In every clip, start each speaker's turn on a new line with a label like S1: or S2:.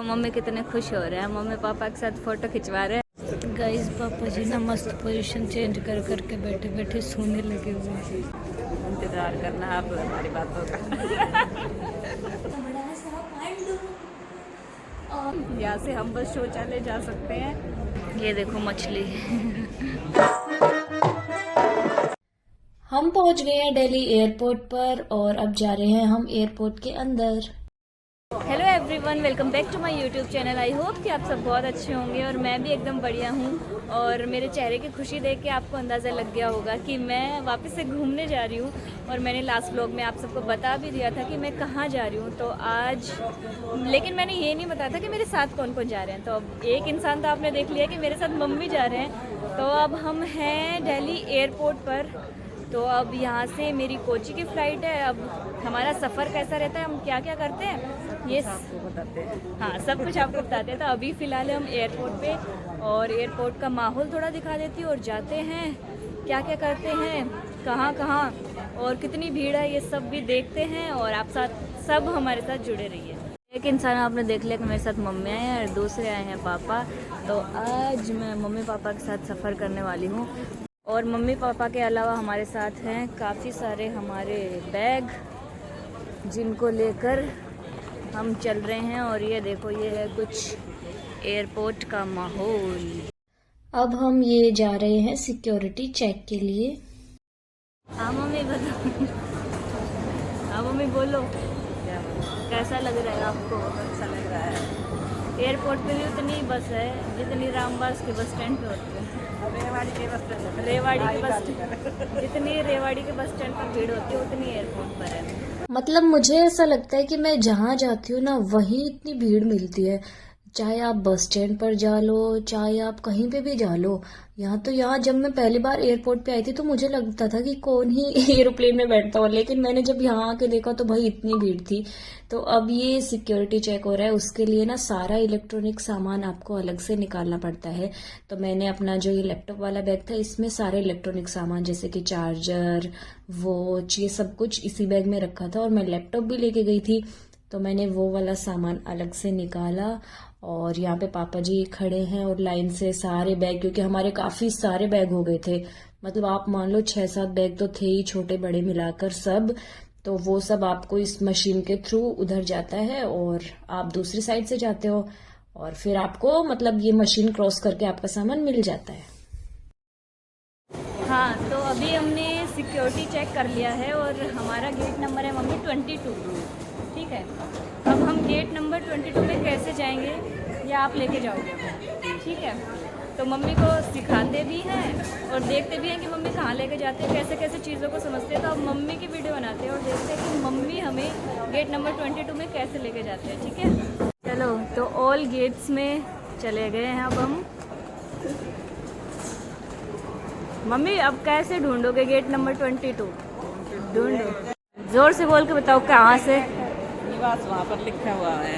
S1: Mummy कितने खुश हो रहे हैं, मम्मी पापा के साथ फोटो खिंचवा रहे हैं। गाइस पापा जी ना मस्त पोजीशन चेंज कर करके बैठे बैठे सोने लगे हुए हैं।
S2: इंतजार करना आप हमारी बातों का। यहाँ से हम बस शौचालय जा सकते हैं।
S1: ये देखो मछली। हम पहुंच गए हैं दिल्ली एयरपोर्ट पर और अब जा रहे हैं हम एयरपोर्ट के अंदर। Hello everyone, welcome back to my YouTube channel. I hope कि आप सब बहुत अच्छे होंगे और मैं भी एकदम बढ़िया हूँ। और मेरे चेहरे की खुशी देख के आपको अंदाज़ा लग गया होगा कि मैं वापस से घूमने जा रही हूँ। और मैंने लास्ट व्लॉग में आप सबको बता भी दिया था कि मैं कहाँ जा रही हूँ। तो आज लेकिन मैंने ये नहीं बताया था कि मेरे साथ कौन कौन जा रहे हैं। तो अब एक इंसान तो आपने देख लिया कि मेरे साथ मम्मी जा रहे हैं। तो अब हम हैं दिल्ली एयरपोर्ट पर। तो अब यहाँ से मेरी कोची की फ़्लाइट है। अब हमारा सफ़र कैसा रहता है, हम क्या क्या करते हैं, ये
S2: आपको बताते हैं।
S1: हाँ सब कुछ आपको बताते हैं। तो अभी फ़िलहाल हम एयरपोर्ट पे और एयरपोर्ट का माहौल थोड़ा दिखा देती हूँ और जाते हैं क्या क्या करते हैं, कहाँ कहाँ और कितनी भीड़ है, ये सब भी देखते हैं। और आप साथ सब हमारे साथ जुड़े रहिए। एक इंसान आपने देख लिया कि मेरे साथ मम्मी आए हैं और दूसरे आए हैं पापा। तो आज मैं मम्मी पापा के साथ सफ़र करने वाली हूँ। और मम्मी पापा के अलावा हमारे साथ हैं काफ़ी सारे हमारे बैग जिनको लेकर हम चल रहे हैं। और ये देखो, ये है कुछ एयरपोर्ट का माहौल। अब हम ये जा रहे हैं सिक्योरिटी चेक के लिए। हाँ मम्मी बताओ। हाँ मम्मी बोलो, कैसा लग रहा है आपको?
S2: अच्छा लग रहा है।
S1: एयरपोर्ट पे भी उतनी बस है जितनी रामबास के बस स्टैंड पे होती है।
S2: रेवाड़ी के बस स्टैंड,
S1: रेवाड़ी के बस जितनी रेवाड़ी के बस स्टैंड पर भीड़ होती है उतनी एयरपोर्ट पर है। मतलब मुझे ऐसा लगता है कि मैं जहाँ जाती हूँ ना वहीं इतनी भीड़ मिलती है। चाहे आप बस स्टैंड पर जा लो, चाहे आप कहीं पे भी जा लो। यहाँ जब मैं पहली बार एयरपोर्ट पे आई थी तो मुझे लगता था कि कौन ही एरोप्लेन में बैठता हो, लेकिन मैंने जब यहाँ आके देखा तो भाई इतनी भीड़ थी। तो अब ये सिक्योरिटी चेक हो रहा है, उसके लिए ना सारा इलेक्ट्रॉनिक सामान आपको अलग से निकालना पड़ता है। तो मैंने अपना जो ये लैपटॉप वाला बैग था इसमें सारे इलेक्ट्रॉनिक सामान जैसे कि चार्जर, वॉच, ये सब कुछ इसी बैग में रखा था। और मैं लैपटॉप भी लेके गई थी तो मैंने वो वाला सामान अलग से निकाला। और यहाँ पे पापा जी खड़े हैं और लाइन से सारे बैग, क्योंकि हमारे काफी सारे बैग हो गए थे। मतलब आप मान लो 6-7 बैग तो थे ही, छोटे बड़े मिलाकर सब। तो वो सब आपको इस मशीन के थ्रू उधर जाता है और आप दूसरी साइड से जाते हो और फिर आपको मतलब ये मशीन क्रॉस करके आपका सामान मिल जाता है। हाँ, तो अभी हमने सिक्योरिटी चेक कर लिया है और हमारा गेट नंबर है मम्मी 22। ठीक है, अब हम गेट नंबर 22 में कैसे जाएंगे या आप लेके जाओगे? ठीक है, तो मम्मी को सिखाते भी हैं और देखते भी हैं कि मम्मी कहाँ लेके जाते हैं, कैसे कैसे चीज़ों को समझते हैं। तो अब मम्मी की वीडियो बनाते हैं और देखते हैं कि मम्मी हमें गेट नंबर 22 में कैसे लेके जाते हैं। ठीक है, चलो तो ऑल गेट्स में चले गए हैं अब हम। मम्मी अब कैसे ढूंढोगे गेट नंबर 22? ढूंढो, जोर से बोल के बताओ कहाँ से।
S2: निवास वहाँ पर लिखा हुआ है।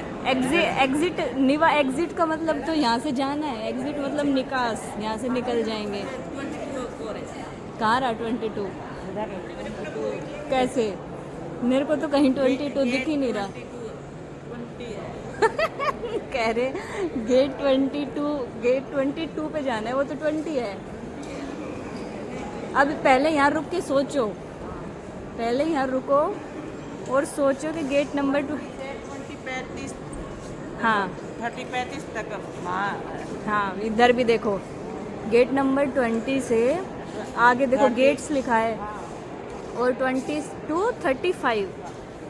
S1: एग्जिट निवा, एग्जिट का मतलब तो यहाँ से जाना है, एग्जिट मतलब निकास, यहाँ से निकल जाएंगे। कहाँ रहा 22? कैसे? मेरे को तो कहीं 22 दिख ही नहीं रहा। कह रहे गेट 22 पे जाना है, वो तो 20 है। अब पहले यहाँ रुक के सोचो, पहले यहाँ रुको और सोचो कि गेट नंबर
S2: 35
S1: हाँ
S2: 35 तक।
S1: हाँ इधर भी देखो, गेट नंबर 20 से आगे देखो गेट्स लिखा है और 20 to 35,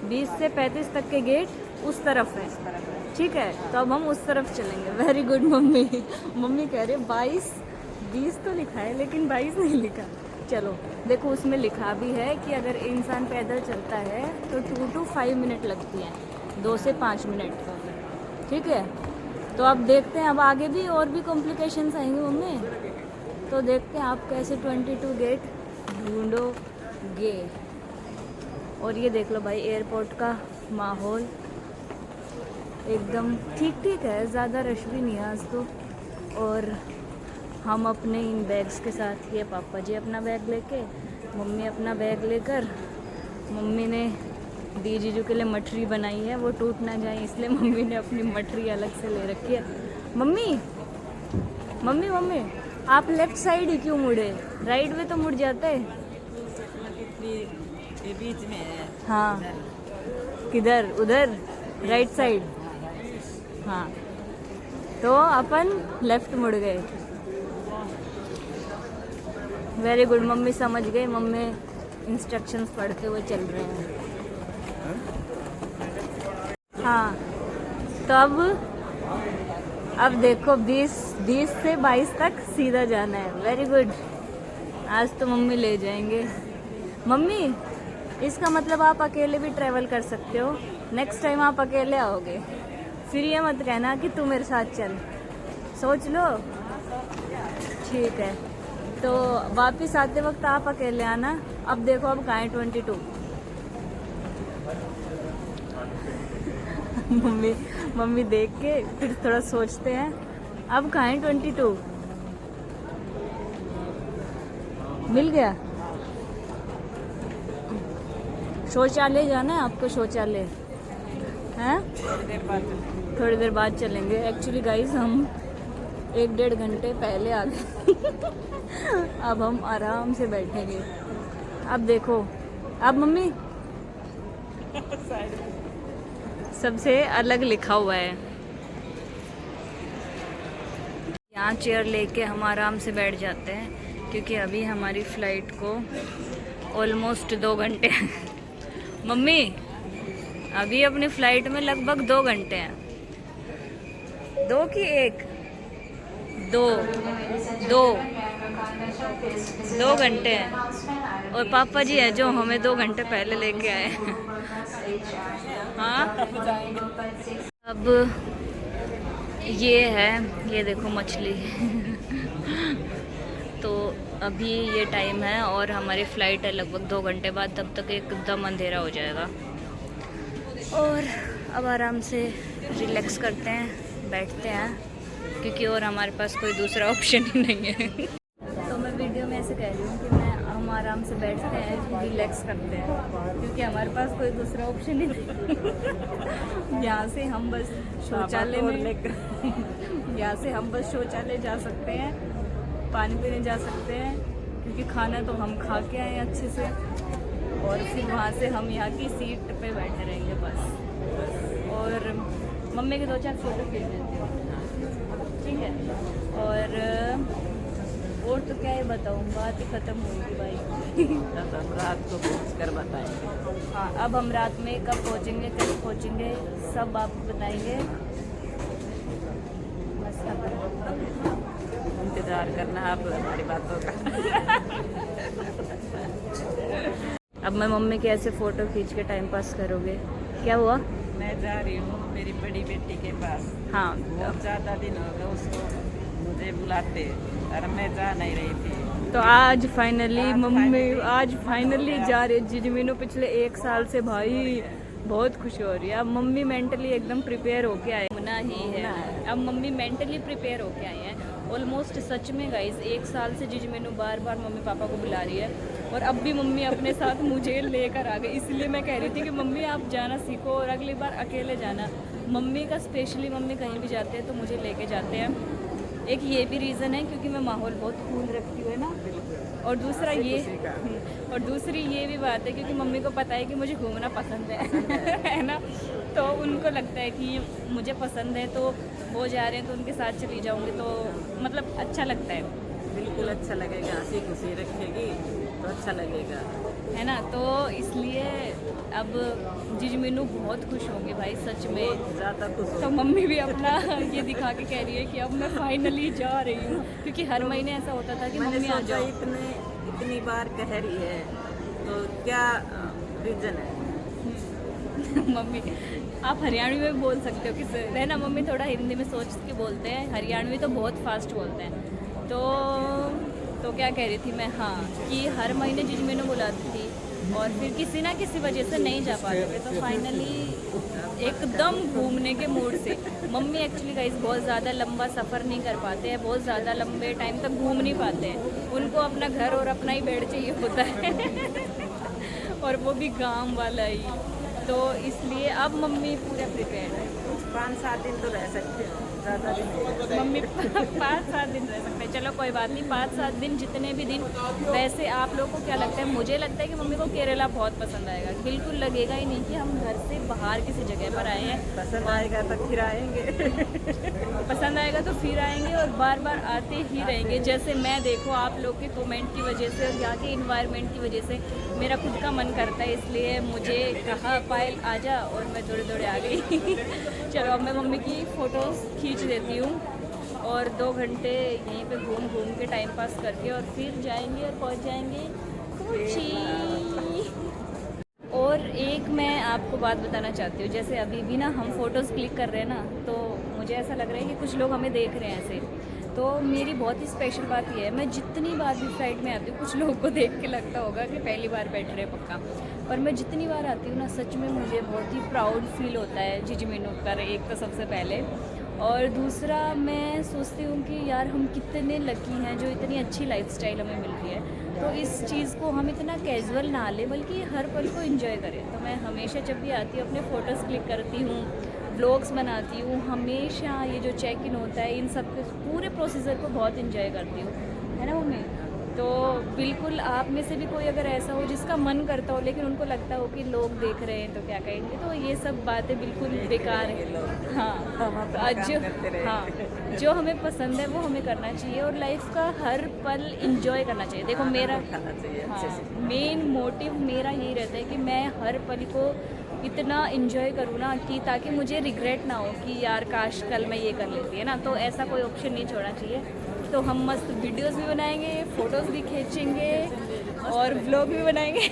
S1: 20 से 35 तक के गेट उस तरफ है। ठीक है, तो अब हम उस तरफ चलेंगे। Very good mummy. मम्मी कह रहे 20 तो लिखा है लेकिन 22 नहीं लिखा। चलो देखो, उसमें लिखा भी है कि अगर इंसान पैदल चलता है तो 2 to 5 मिनट लगती हैं, 2 से 5 मिनट। ठीक है, तो अब देखते हैं, अब आगे भी और भी कॉम्प्लिकेशंस आएंगे मम्मी। तो देखते हैं आप कैसे 22 गेट ढूंढोगे। और ये देख लो भाई, एयरपोर्ट का माहौल एकदम ठीक है, ज़्यादा रश भी नहीं है आज तो। और हम अपने इन बैग्स के साथ, ये पापा जी अपना बैग लेके, मम्मी अपना बैग लेकर, मम्मी ने
S2: दी जीजू के लिए मठरी बनाई है, वो टूट ना जाए इसलिए मम्मी ने अपनी मठरी अलग से ले रखी है। मम्मी मम्मी मम्मी आप लेफ्ट साइड ही क्यों मुड़े, राइट में तो मुड़ जाते।
S3: ये बीच में है।
S2: हाँ किधर, उधर राइट साइड। हाँ तो अपन लेफ्ट मुड़ गए। वेरी गुड, मम्मी समझ गई, मम्मी इंस्ट्रक्शंस पढ़ते हुए चल रहे हैं। हाँ तो अब देखो 20 से 22 तक सीधा जाना है। वेरी गुड, आज तो मम्मी ले जाएंगे। मम्मी इसका मतलब आप अकेले भी ट्रैवल कर सकते हो, नेक्स्ट टाइम आप अकेले आओगे, फिर ये मत कहना कि तू मेरे साथ चल, सोच लो। ठीक है, तो वापस आते वक्त आप अकेले आना। अब देखो अब कहाँ है 22। मम्मी देख के फिर थोड़ा सोचते हैं, अब कहाँ है 22। मिल गया। शौचालय जाना है आपको, शौचालय हैं? थोड़ी देर बाद चलेंगे। एक्चुअली गाइस हम 1-1.5 घंटे पहले आ गए। अब हम आराम से बैठेंगे। अब देखो, अब मम्मी सबसे अलग लिखा हुआ है। यहाँ चेयर लेके हम आराम से बैठ जाते हैं क्योंकि अभी हमारी फ्लाइट को ऑलमोस्ट 2 घंटे मम्मी अभी अपनी फ्लाइट में लगभग 2 घंटे हैं। 2 की 1 2 घंटे हैं। और पापा जी हैं जो हमें 2 घंटे पहले लेके आए हैं। हाँ अब ये देखो मछली। तो अभी ये टाइम है और हमारी फ़्लाइट है लगभग 2 घंटे बाद, तब तक एकदम अंधेरा हो जाएगा। और अब आराम से रिलैक्स करते हैं, बैठते हैं, क्योंकि और हमारे पास कोई दूसरा ऑप्शन ही नहीं है। तो मैं वीडियो में ऐसे कह रही हूँ कि हम आराम से बैठते हैं, रिलैक्स करते हैं, क्योंकि हमारे पास कोई दूसरा ऑप्शन ही नहीं। यहाँ से हम बस शौचालय में यहाँ से हम बस शौचालय जा सकते हैं, पानी पीने जा सकते हैं, क्योंकि खाना तो हम खा के आए अच्छे से, और फिर वहाँ से हम यहाँ की सीट पे बैठे रहेंगे बस। और मम्मी के 2-4 फोटो खींच देती हूँ, ठीक है। और तो क्या ही बताऊँ, बात ही ख़त्म होगी भाई।
S3: बस हम रात को पहुँच कर बताएंगे।
S2: हाँ अब हम रात में कब पहुँचेंगे, कैसे पहुँचेंगे, सब आपको बताएंगे। बस
S3: इंतजार करना आप हमारी बातों का।
S2: अब मैं मम्मी के ऐसे फ़ोटो खींच के टाइम पास करोगे, क्या हुआ?
S3: मैं जा रही हूँ मेरी बड़ी बेटी के पास।
S2: हाँ
S3: बहुत ज़्यादा दिन हो गए उसको मुझे बुलाते, और मैं जा नहीं रही थी।
S2: तो आज फाइनली मम्मी आज फाइनली जा रही है जिजमीनो। पिछले 1 साल से भाई बहुत खुशी हो रही है। अब मम्मी मेंटली एकदम प्रिपेयर होके आए ना ही है। अब मम्मी मेंटली प्रिपेयर होके आई हैं ऑलमोस्ट। सच में गाइस 1 साल से जिजमीनो बार बार मम्मी पापा को बुला रही है, और अब भी मम्मी अपने साथ मुझे लेकर आ गई। इसलिए मैं कह रही थी कि मम्मी आप जाना सीखो और अगली बार अकेले जाना। मम्मी का स्पेशली, मम्मी कहीं भी जाते हैं तो मुझे लेके जाते हैं। एक ये भी रीज़न है क्योंकि मैं माहौल बहुत कूल रखती हूँ ना, और दूसरा ये और दूसरी ये भी बात है क्योंकि मम्मी को पता है कि मुझे घूमना पसंद है है ना। तो उनको लगता है कि मुझे पसंद है, तो वो जा रहे हैं तो उनके साथ चली जाऊँगी, तो मतलब अच्छा लगता है।
S3: बिल्कुल अच्छा लगेगा, हंसी खुशी रखेगी तो अच्छा लगेगा,
S2: है ना। तो इसलिए अब जिजमीनू बहुत खुश होंगे भाई, सच में
S3: ज़्यादा खुश
S2: तो मम्मी भी अपना ये दिखा के कह रही है कि अब मैं फाइनली जा रही हूँ, क्योंकि हर महीने ऐसा होता था कि मम्मी आ जाओ।
S3: इतनी बार कह रही है तो क्या रीज़न है?
S2: मम्मी आप हरियाणवी में बोल सकते हो, किस है ना। मम्मी थोड़ा हिंदी में सोच के बोलते हैं, हरियाणवी तो बहुत फास्ट बोलते हैं। तो क्या कह रही थी मैं, हाँ, कि हर महीने जिजमीनो बुलाती थी और फिर किसी ना किसी वजह से नहीं जा पाते थे, तो फाइनली एकदम घूमने के मूड से। मम्मी एक्चुअली गाइस बहुत ज़्यादा लंबा सफ़र नहीं कर पाते हैं, बहुत ज़्यादा लंबे टाइम तक घूम नहीं पाते हैं। उनको अपना घर और अपना ही बेड चाहिए होता है और वो भी गांव वाला ही। तो इसलिए अब मम्मी पूरा प्रिपेयर्ड है।
S3: 5-7 दिन तो रह सकते हो, ज़्यादा दिन नहीं रह सकते।
S2: मम्मी 5-7 दिन रह सकते हैं, चलो कोई बात नहीं, 5-7 दिन जितने भी दिन। वैसे आप लोगों को क्या लगता है? मुझे लगता है कि मम्मी को केरला बहुत पसंद आएगा। बिल्कुल लगेगा ही नहीं कि हम घर से बाहर किसी जगह पर आए हैं।
S3: पसंद आएगा तो फिर आएंगे।
S2: पसंद आएगा तो फिर आएंगे और बार बार आते ही रहेंगे। जैसे मैं देखो आप लोग के कमेंट की वजह से और यहाँ के इन्वायरमेंट की वजह से मेरा खुद का मन करता है, इसलिए मुझे कहा पायल आ जा और मैं दौड़े दौड़े आ गई। चलो अब मैं मम्मी की फ़ोटोज़ खींच देती हूँ और 2 घंटे यहीं पे घूम घूम के टाइम पास करके और फिर जाएंगे और पहुँच जाएंगे कोची। और एक मैं आपको बात बताना चाहती हूँ, जैसे अभी भी ना हम फ़ोटोज़ क्लिक कर रहे हैं ना, तो मुझे ऐसा लग रहा है कि कुछ लोग हमें देख रहे हैं ऐसे। तो मेरी बहुत ही स्पेशल बात यह है, मैं जितनी बार भी फ्लाइट में आती हूँ, कुछ लोगों को देख के लगता होगा कि पहली बार बैठ रहे पक्का, पर मैं जितनी बार आती हूँ ना, सच में मुझे बहुत ही प्राउड फील होता है जिजमेनू कर, एक तो सबसे पहले, और दूसरा मैं सोचती हूँ कि यार हम कितने लकी हैं जो इतनी अच्छी लाइफस्टाइल हमें मिल रही है। तो इस चीज़ को हम इतना कैजुअल ना लें, बल्कि हर पल को एंजॉय करें। तो मैं हमेशा जब भी आती हूँ अपने फ़ोटोज़ क्लिक करती हूँ, व्लॉग्स बनाती हूँ, हमेशा ये जो चेक इन होता है इन सब के पूरे प्रोसीजर को बहुत एंजॉय करती हूँ, है ना मम्मी? तो बिल्कुल आप में से भी कोई अगर ऐसा हो जिसका मन करता हो लेकिन उनको लगता हो कि लोग देख रहे हैं तो क्या कहेंगे, तो ये सब बातें बिल्कुल बेकार है। हाँ, जो हमें पसंद है वो हमें करना चाहिए और लाइफ का हर पल इंजॉय करना चाहिए। देखो मेरा मेन मोटिव मेरा यही रहता है कि मैं हर पल को इतना इन्जॉय करूँ ना कि ताकि मुझे रिग्रेट ना हो कि यार काश कल मैं ये कर लेती है ना। तो ऐसा कोई ऑप्शन नहीं छोड़ना चाहिए। तो हम मस्त वीडियोस भी बनाएंगे, फ़ोटोज़ भी खींचेंगे और व्लॉग भी बनाएंगे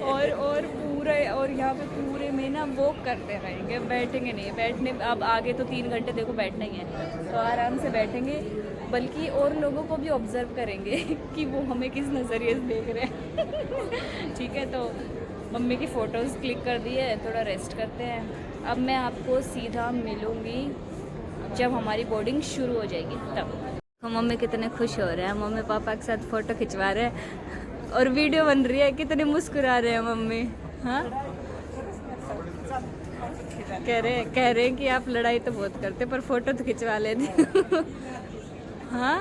S2: और पूरे और यहाँ पे पूरे में ना वॉक करते रहेंगे, बैठेंगे नहीं। बैठने अब आगे तो 3 घंटे देखो बैठना ही है, तो आराम से बैठेंगे, बल्कि और लोगों को भी ऑब्जर्व करेंगे कि वो हमें किस नज़रिए से देख रहे हैं। ठीक है, तो मम्मी की फ़ोटोज़ क्लिक कर दी है, थोड़ा रेस्ट करते हैं। अब मैं आपको सीधा मिलूँगी जब हमारी बोर्डिंग शुरू हो जाएगी तब। तो मम्मी कितने खुश हो रहे हैं, मम्मी पापा के साथ फ़ोटो खिंचवा रहे हैं और वीडियो बन रही है, कितने मुस्कुरा रहे हैं मम्मी। हाँ, कह रहे हैं कि आप लड़ाई तो बहुत करते पर फ़ोटो तो खिंचवा लेते। हाँ,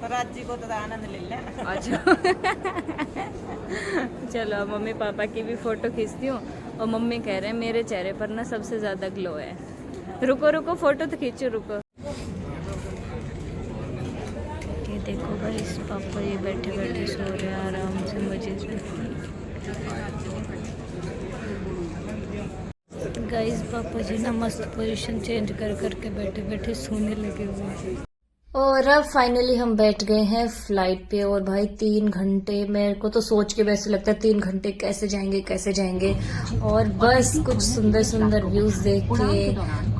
S3: राज्य को तो आनंद ले लें।
S2: अच्छा चलो मम्मी पापा की भी फ़ोटो खींचती हूँ और मम्मी कह रहे हैं मेरे चेहरे पर ना सबसे ज़्यादा ग्लो है। रुको फ़ोटो तो खींचो, रुको। ये देखो भाई पापा ये बैठे बैठे सो रहे हैं आराम से मजे से। गाइस पापा जी ना मस्त पोजीशन चेंज कर करके बैठे बैठे सोने लगे हुए हैं।
S1: और अब फाइनली हम बैठ गए हैं फ्लाइट पे। और भाई 3 घंटे, मेरे को तो सोच के वैसे लगता है 3 घंटे कैसे जाएंगे। और बस कुछ सुंदर सुंदर व्यूज देख के,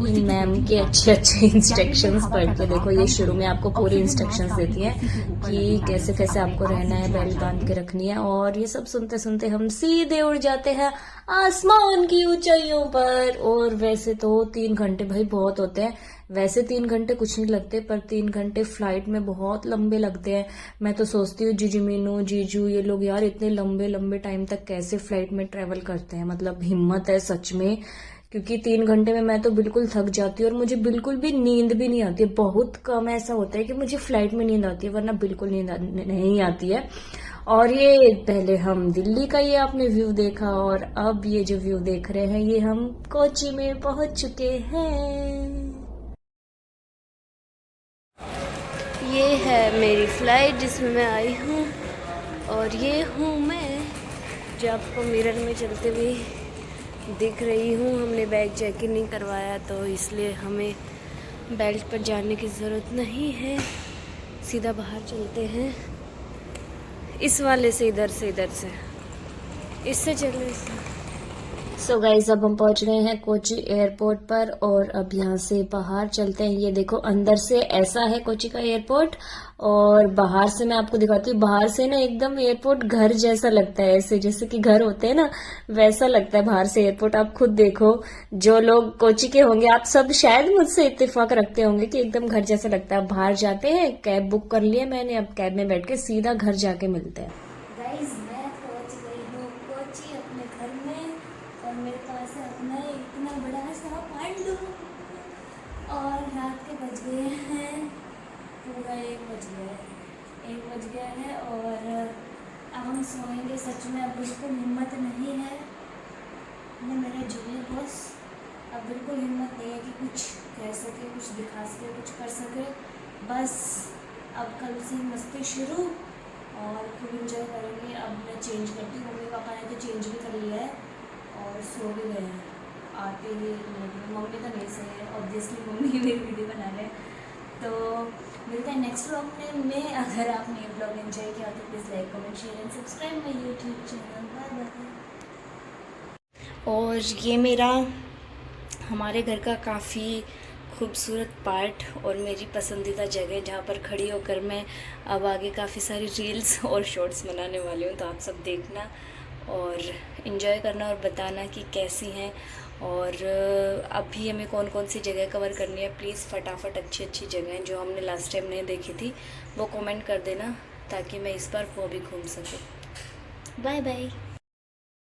S1: इन मैम के अच्छे इंस्ट्रक्शंस पढ़ के, देखो ये शुरू में आपको पूरी इंस्ट्रक्शंस देती है कि कैसे कैसे आपको रहना है, बेल्ट बांध के रखनी है। और ये सब सुनते सुनते हम सीधे उड़ जाते हैं आसमान की ऊंचाइयों पर। और वैसे तो 3 घंटे भाई बहुत होते हैं, वैसे 3 घंटे कुछ नहीं लगते, पर 3 घंटे फ्लाइट में बहुत लंबे लगते हैं। मैं तो सोचती हूँ जिजमीनू जीजू ये लोग यार इतने लंबे टाइम तक कैसे फ्लाइट में ट्रेवल करते हैं, मतलब हिम्मत है सच में। क्योंकि 3 घंटे में मैं तो बिल्कुल थक जाती हूँ और मुझे बिल्कुल भी नींद भी नहीं आती है। बहुत कम ऐसा होता है कि मुझे फ्लाइट में नींद आती है, वरना बिल्कुल नींद नहीं आती है। और ये पहले हम दिल्ली का ये आपने व्यू देखा और अब ये जो व्यू देख रहे हैं ये हम कोची में पहुंच चुके हैं। ये है मेरी फ्लाइट जिसमें मैं आई हूँ और ये हूँ मैं जो आपको मिरर में चलते हुए दिख रही हूँ। हमने बैग चेक इन नहीं करवाया तो इसलिए हमें बेल्ट पर जाने की ज़रूरत नहीं है, सीधा बाहर चलते हैं इस वाले से, इधर से इससे चले। सो गाइस अब हम पहुंच गए हैं कोची एयरपोर्ट पर और अब यहाँ से बाहर चलते हैं। ये देखो अंदर से ऐसा है कोची का एयरपोर्ट और बाहर से मैं आपको दिखाती हूँ। बाहर से ना एकदम एयरपोर्ट घर जैसा लगता है, ऐसे जैसे कि घर होते हैं ना वैसा लगता है बाहर से एयरपोर्ट। आप खुद देखो, जो लोग कोची के होंगे आप सब शायद मुझसे इत्तेफाक रखते होंगे कि एकदम घर जैसा लगता है। बाहर जाते हैं, कैब बुक कर लिया मैंने, अब कैब में बैठ के सीधा घर जाके मिलते हैं। गाइस मैं पहुंच गई हूँ कोची अपने घर बज गए हैं, पूरा 1 बज गया है, 1 बज गया है और अब हम सोएंगे। सच में अब बिल्कुल हिम्मत नहीं है ना मेरा जूनियर बॉस, अब बिल्कुल हिम्मत नहीं है कि कुछ कह सके, कुछ दिखा सके, कुछ कर सके। बस अब कल से मस्ती शुरू और खूब इंजॉय करेंगे। अब मैं चेंज करती हूँ, मम्मी पापा ने तो चेंज भी कर लिया है और सो भी गए हैं। आते ही मम्मी तो नहीं सही है, ऑब्वियसली मम्मी मेरी वीडियो बना रहे हैं। तो मिलते हैं नेक्स्ट व्लॉग में। अगर आपने ये व्लॉग एंजॉय किया तो please like comment share and subscribe my YouTube channel. Bye bye. और ये मेरा हमारे घर का काफ़ी खूबसूरत पार्ट और मेरी पसंदीदा जगह जहाँ पर खड़ी होकर मैं अब आगे काफ़ी सारी रील्स और शॉर्ट्स बनाने वाली हूँ। तो आप सब देखना और इन्जॉय करना और बताना कि कैसी हैं और अभी हमें कौन कौन सी जगह कवर करनी है। प्लीज़ फटाफट अच्छी अच्छी जगहें जो हमने लास्ट टाइम नहीं देखी थी वो कमेंट कर देना ताकि मैं इस बार वो भी घूम सकूँ। Bye bye.